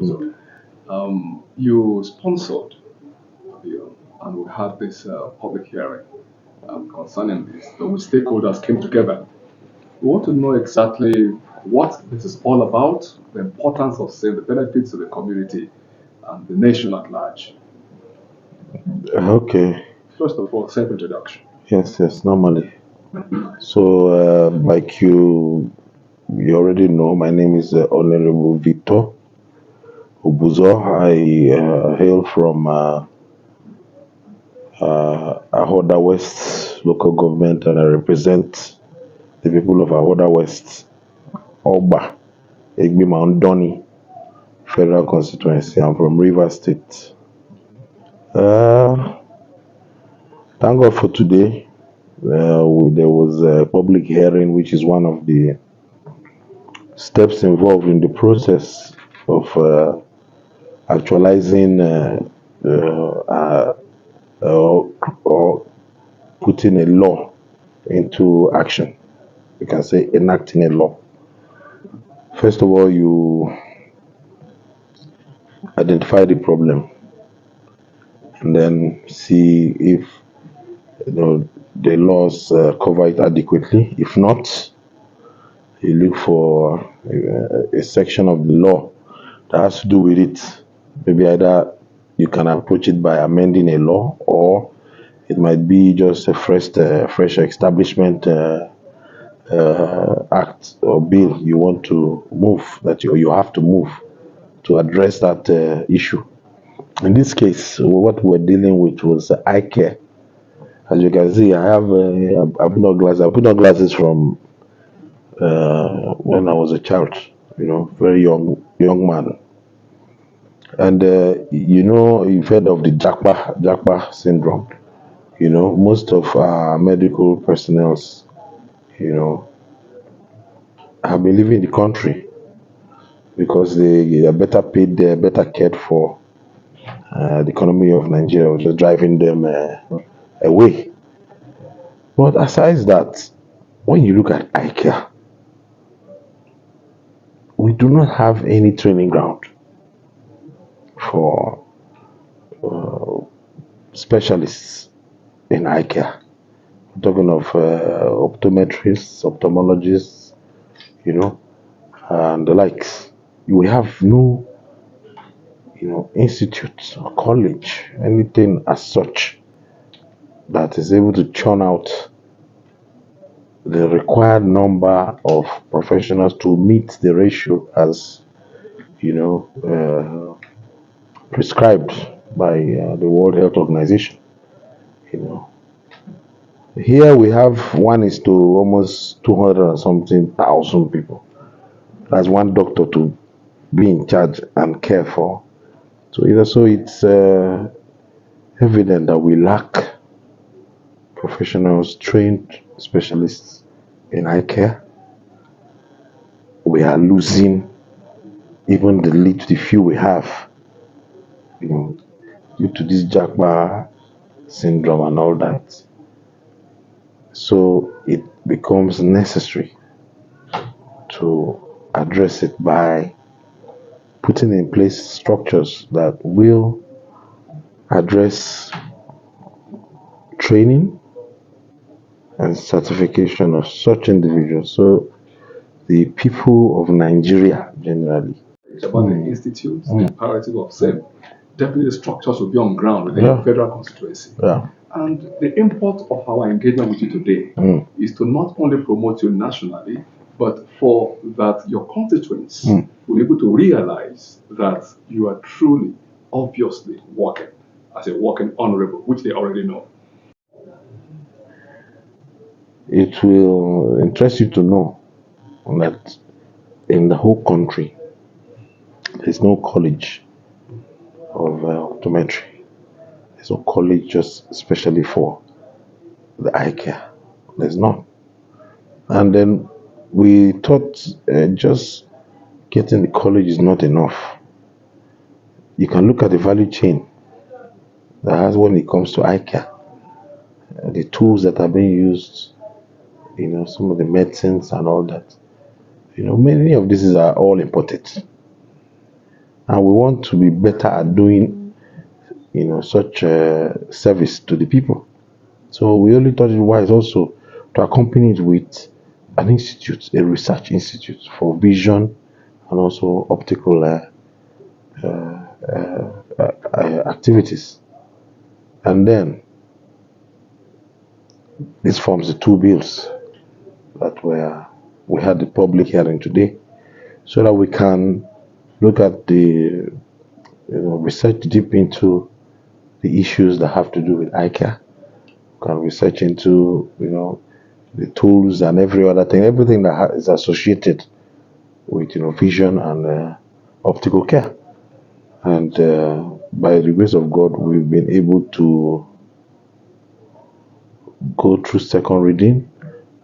So, you sponsored, and we had this public hearing concerning this. The stakeholders came together. We want to know exactly what this is all about, the importance of saying the benefits to the community and the nation at large. Okay. First of all, self-introduction. Yes, normally. So, like you already know, my name is Honorable Victor Obuzor. I hail from Ahoda West local government, and I represent the people of Ahoda West, Oba, Egbima Ndoni Federal Constituency. I'm from Rivers State. Uh, thank God for today. There was a public hearing, which is one of the steps involved in the process of actualizing or putting a law into action. We can say enacting a law. First of all, you identify the problem and then see if the laws cover it adequately. If not, you look for a section of the law that has to do with it. Maybe either you can approach it by amending a law, or it might be just a fresh establishment act or bill you want to move, that you have to move to address that issue. In this case, what we're dealing with was eye care. As you can see, I put on glasses. I put on glasses from when I was a child. Very young man. And you've heard of the Jakpa syndrome. Most of our medical personnel, you know, have been leaving the country because they are better paid, they're better cared for. The economy of Nigeria was just driving them away. But aside that, when you look at IKEA, we do not have any training ground for specialists in IKEA. We're talking of optometrists, ophthalmologists, and the likes. We have no, institute or college, anything as such that is able to churn out the required number of professionals to meet the ratio as prescribed by the World Health Organization. You know, here we have one is to almost 200 and something thousand people. That's one doctor to be in charge and care for. So it's evident that we lack professionals, trained specialists in eye care. We are losing even the few we have, you know, due to this Jackbar syndrome and all that. So it becomes necessary to address it by putting in place structures that will address training and certification of such individuals. So the people of Nigeria generally. It's about the institutes, the imperative of saying definitely the structures will be on ground within the federal constituency. Yeah. And the import of our engagement with you today is to not only promote you nationally, but for that your constituents will be able to realize that you are truly, obviously working as a working honorable, which they already know. It will interest you to know that in the whole country, there's no college of optometry. There's no college just especially for the eye care. There's none. And then we thought just getting the college is not enough. You can look at the value chain that has when it comes to eye care, the tools that are being used, some of the medicines and all that. Many of these are all imported. and we want to be better at doing, such service to the people. So we only thought it wise also to accompany it with an institute, a research institute for vision and also optical activities. And then this forms the two bills that we had the public hearing today, so that we can look at the research deep into the issues that have to do with eye care. We can research into the tools and every other thing, everything that is associated with vision and optical care. And by the grace of God, we've been able to go through second reading,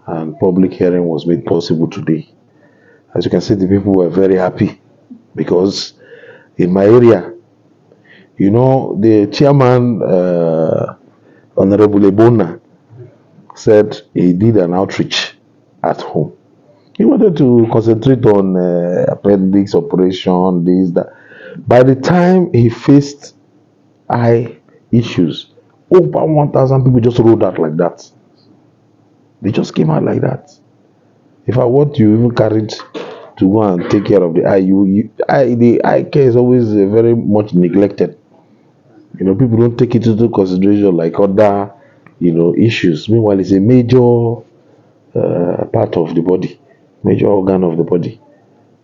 and public hearing was made possible today. As you can see, the people were very happy because in my area, the chairman, Honorable Ebona, said he did an outreach at home. He wanted to concentrate on appendix operation, this, that. By the time he faced eye issues, over 1,000 people just rolled out like that. They just came out like that. If I what you even carried to go and take care of the eye, the eye care is always very much neglected. People don't take it into consideration like other, issues. Meanwhile, it's a major part of the body, major organ of the body.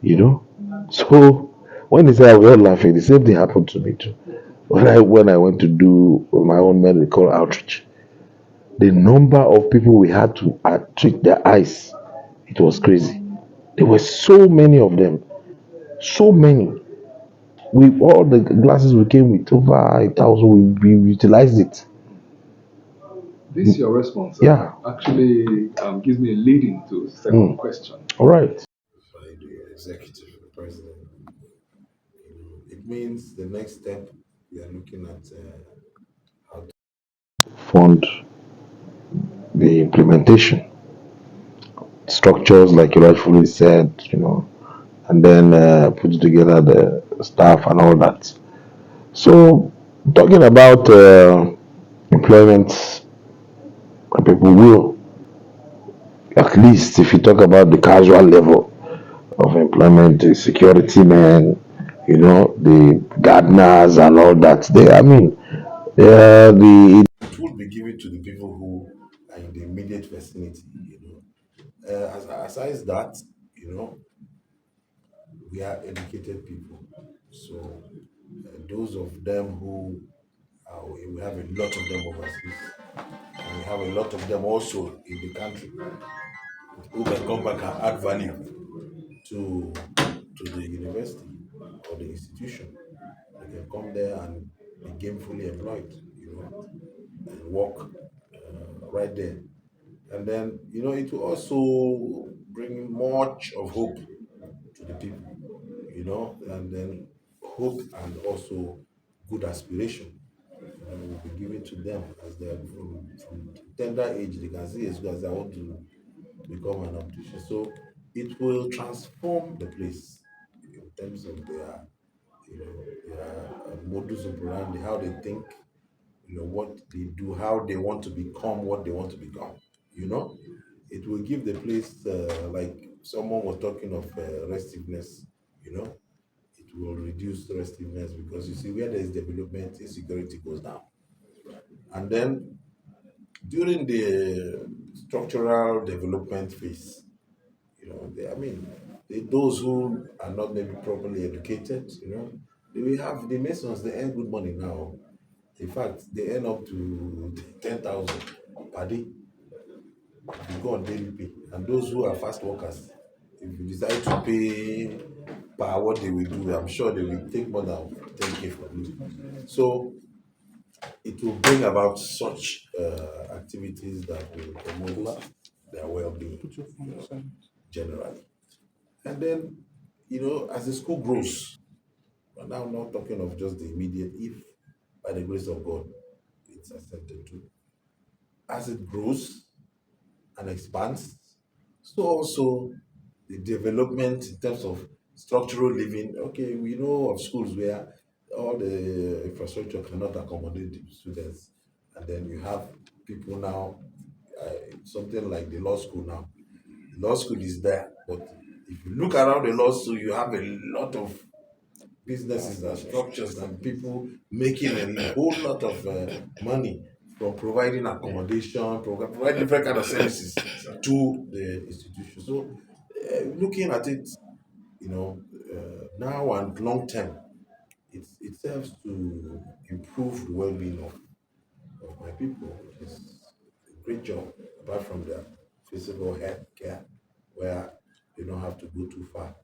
You know, so when they say I was all laughing, the same thing happened to me too. When I went to do my own medical outreach, the number of people we had to treat their eyes, it was crazy. There were so many of them, so many. With all the glasses we came with, over 1,000, we utilized it. This your response Yeah. actually gives me a leading to second question. All right. By the executive president. It means the next step we are looking at how to Fund the implementation structures, like you rightfully said, and then put together the staff and all that. So, talking about employment, people will, at least if you talk about the casual level of employment, the security men, the gardeners and all that, the it will be given to the people who are in the immediate vicinity. Aside that, you know, we are educated people. So those of them who we have a lot of them overseas, and we have a lot of them also in the country who can come back and add value to the university or the institution. They can come there and be gainfully employed, and work right there. And then, it will also bring much of hope to the people, and then hope and also good aspiration will be given to them as they are from tender age. They can see as well as I want to become an optician. So it will transform the place in terms of their modus operandi, how they think, what they do, how they want to become what they want to become. You know, it will give the place, like someone was talking of restiveness. You know, it will reduce restiveness because you see, where there is development, insecurity goes down. And then during the structural development phase, those who are not maybe properly educated, they will have the Masons, they earn good money now. In fact, they earn up to 10,000 per day if you go on daily pay. And those who are fast workers, if you decide to pay per what they will do, I'm sure they will take more than 10K from you. So it will bring about such activities that will promote their well-being generally. And then, as the school grows, and now I'm not talking of just the immediate, if by the grace of God it's accepted to, as it grows and expands, so also the development in terms of structural living. Okay, we know of schools where all the infrastructure cannot accommodate the students, and then you have people now, something like the law school now. The law school is there, but if you look around the law school, you have a lot of businesses and structures and people making a whole lot of money from providing accommodation, providing different kind of services to the institution. So, looking at it, now and long term, it serves to improve the well-being of my people, which is a great job. Apart from the physical health care, where they don't have to go too far,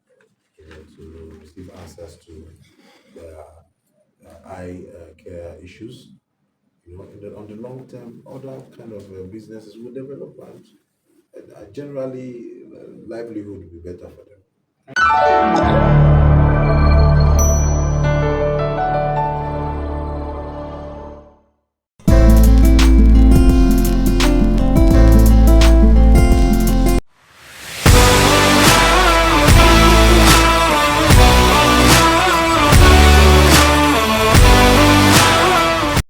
to receive access to their eye care issues. On the long term, other kind of businesses will develop, and generally livelihood will be better for them.